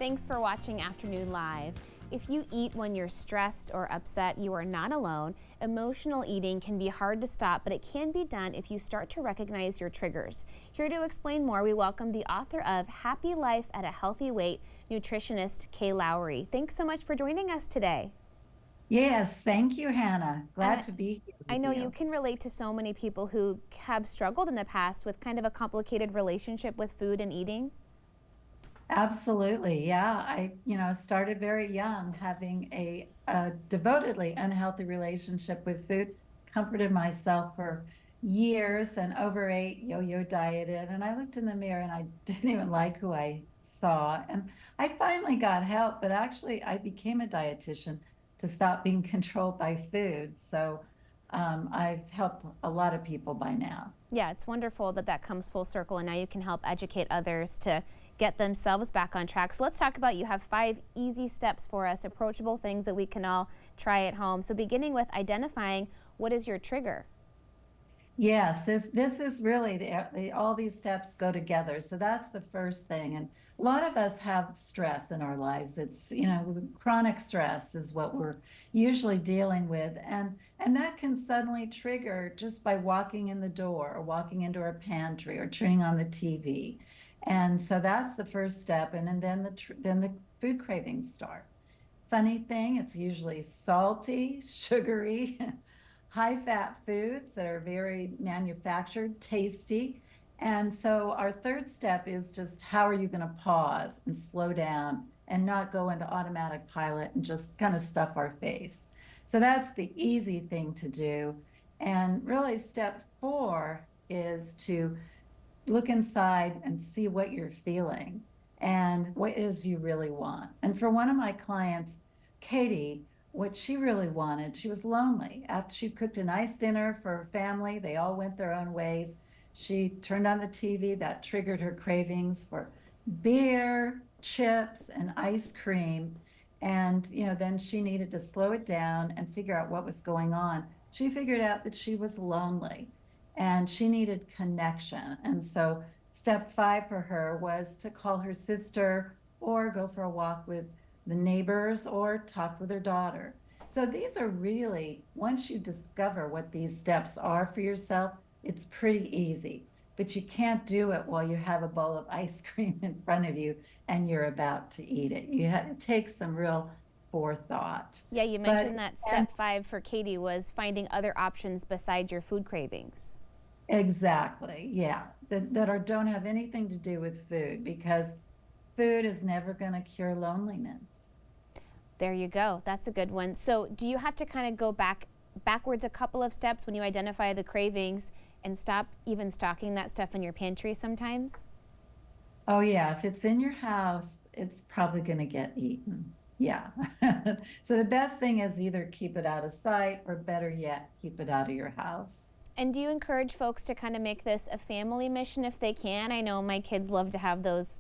Thanks for watching Afternoon Live. If you eat when you're stressed or upset, you are not alone. Emotional eating can be hard to stop, but it can be done if you start to recognize your triggers. Here to explain more, we welcome the author of Happy Life at a Healthy Weight, nutritionist Kay Loughrey. Thanks so much for joining us today. Yes, thank you, Hannah. Glad to be here I with know you you. can relate to so many people who have struggled in the past with kind of a complicated relationship with food and eating. Absolutely. Yeah, I started very young having a devotedly unhealthy relationship with food, comforted myself for years and overate, yo-yo dieted, and I looked in the mirror and I didn't even like who I saw. And I finally got help, but actually I became a dietitian to stop being controlled by food. So I've helped a lot of people by now. Yeah, it's wonderful that that comes full circle and now you can help educate others to get themselves back on track. So let's talk about, you have 5 easy steps for us, approachable things that we can all try at home. So beginning with identifying what is your trigger. Yes, this is really all these steps go together. So that's the first thing. And a lot of us have stress in our lives. It's chronic stress is what we're usually dealing with. And that can suddenly trigger just by walking in the door or walking into our pantry or turning on the TV. And so that's the first step. And then the food cravings start. Funny thing, it's usually salty, sugary, high fat foods that are very manufactured, tasty. And so our third step is just how are you going to pause and slow down and not go into automatic pilot and just kind of stuff our face. So that's the easy thing to do. And really, step 4 is to look inside and see what you're feeling and what is you really want. And for one of my clients, Katie, what she really wanted, she was lonely. After she cooked a nice dinner for her family, they all went their own ways. She turned on the TV, that triggered her cravings for beer, chips, and ice cream. And, then she needed to slow it down and figure out what was going on. She figured out that she was lonely and she needed connection. And so step 5 for her was to call her sister or go for a walk with the neighbors or talk with her daughter. So these are really, once you discover what these steps are for yourself, it's pretty easy. But you can't do it while you have a bowl of ice cream in front of you and you're about to eat it. It takes some real forethought. Yeah, you But mentioned that step 5 for Katie was finding other options besides your food cravings. exactly, yeah, don't have anything to do with food because food is never going to cure loneliness. There you go. That's a good one. So do you have to kind of go backwards a couple of steps when you identify the cravings and stop even stocking that stuff in your pantry sometimes? Oh, yeah, if it's in your house, it's probably going to get eaten. Yeah. So the best thing is either keep it out of sight or better yet, keep it out of your house. And do you encourage folks to kind of make this a family mission if they can? I know my kids love to have those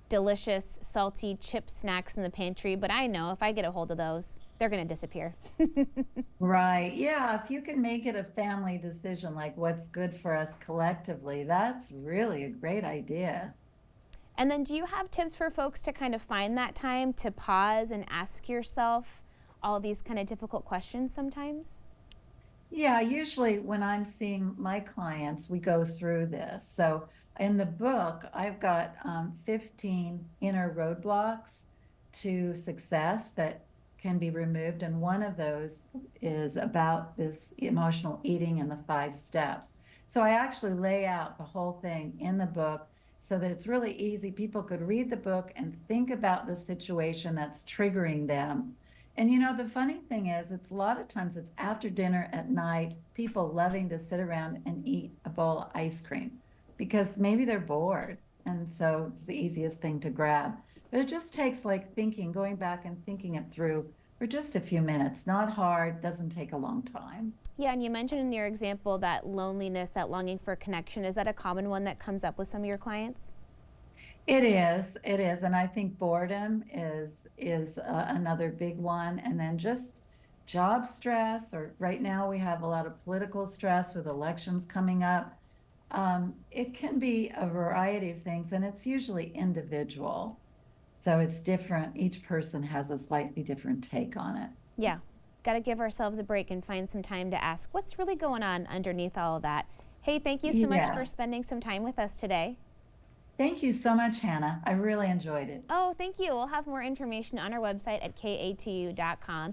delicious salty chip snacks in the pantry, but I know if I get a hold of those, they're going to disappear. Right. Yeah. If you can make it a family decision, like what's good for us collectively, that's really a great idea. And then do you have tips for folks to kind of find that time to pause and ask yourself all these kind of difficult questions sometimes? Yeah, usually when I'm seeing my clients, we go through this. So in the book, I've got 15 inner roadblocks to success that can be removed. And one of those is about this emotional eating and the 5 steps. So I actually lay out the whole thing in the book so that it's really easy. People could read the book and think about the situation that's triggering them. And the funny thing is, it's a lot of times it's after dinner at night, people loving to sit around and eat a bowl of ice cream because maybe they're bored. And so it's the easiest thing to grab. But it just takes like thinking, going back and thinking it through for just a few minutes. Not hard, doesn't take a long time. Yeah, and you mentioned in your example that loneliness, that longing for connection. Is that a common one that comes up with some of your clients? It is, and I think boredom is another big one, and then just job stress. Or right now we have a lot of political stress with elections coming up. It can be a variety of things, and it's usually individual. So it's different. Each person has a slightly different take on it. Yeah. Got to give ourselves a break and find some time to ask what's really going on underneath all of that. Hey, thank you so much Yeah. for spending some time with us today. Thank you so much, Hannah. I really enjoyed it. Oh, thank you. We'll have more information on our website at katu.com.